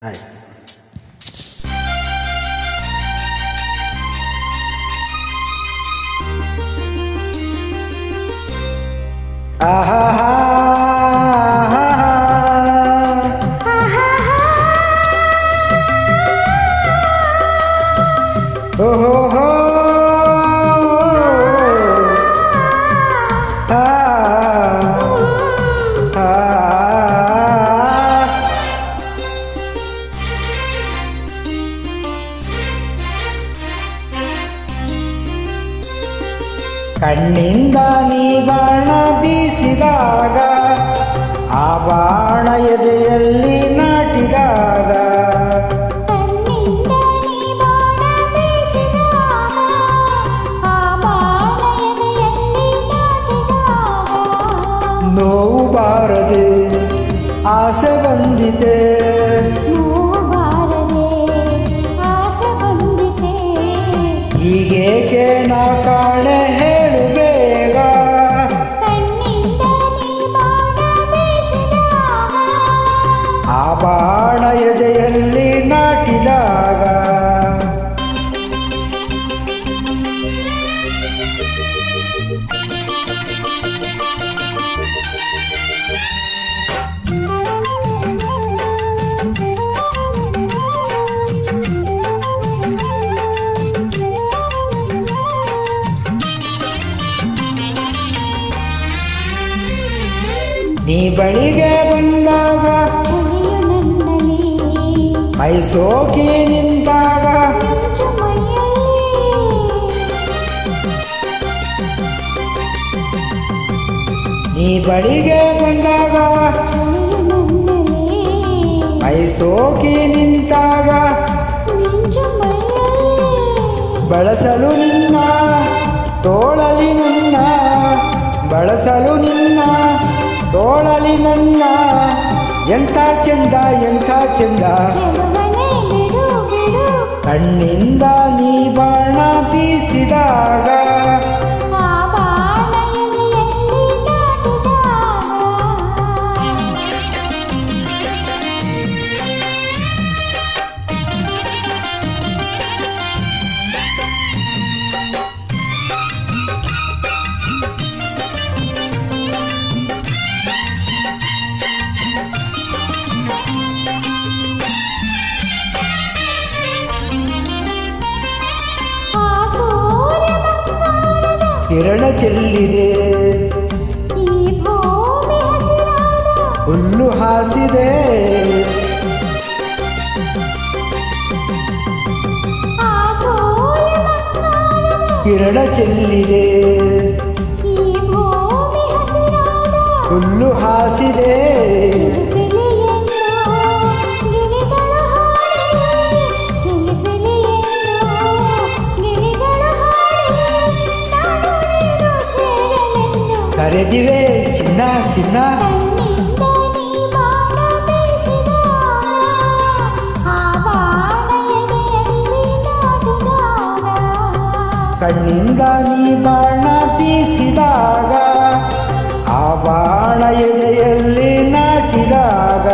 ಆಯ್ತು. ಆಹಾ ಓಹೋ ಕಣ್ಣಿಂದ ನೀ ಬಾಣ ಬೀಸಿದಾಗ ಆ ಬಾಣ ಎದೆಯಲ್ಲಿ ನಾಟಿದಾಗ ನೋವು ಬಾರದೆ ಆಸೆ ಬಂದಿದೆ, ಹೀಗೇಕೆ ನಾ ಕಾಣೆ ಹೇಳು ಬೇಗ. ಆ ಬಾಣ ಎದೆಯಲ್ಲಿ ನಾಟಿದಾಗ ನೀ ಬಳಿಗೆ ಬಂದಾಗ ಮೈ ಸೋಕಿ ನಿಂತಾಗ ನೀ ಬಳಿಗೆ ಬಂದಾಗ ಮೈ ಸೋಕಿ ನಿಂತಾಗ ಬಳಸಲು ನಿನ್ನ ತೋಳಲಿ ನನ್ನ, ಬಳಸಲು ನಿನ್ನ ತೋಳಲಿ ನನ್ನ, ಎಂಥ ಚಂದ ಎಂಥ ಚಂದ. ಕಣ್ಣಿಂದ ನೀ ಬಾಣ ಬೀಸಿದಾಗ ಕಿರಣ ಚೆಲ್ಲಿದೆ, ಹುಲ್ಲು ಹಾಸಿದೆ, ಕಿರಣ ಚೆಲ್ಲಿದೆ, ಹುಲ್ಲು ಹಾಸಿದೆ, ಕರೆದಿವೆ ಚಿನ್ನ ಚಿನ್ನ. ಕಣ್ಣಿಂದ ನೀ ಬಾಣ ಬೀಸಿದಾಗ ಆ ಬಾಣ ಎದೆಯಲ್ಲಿ ನಾಟಿದಾಗ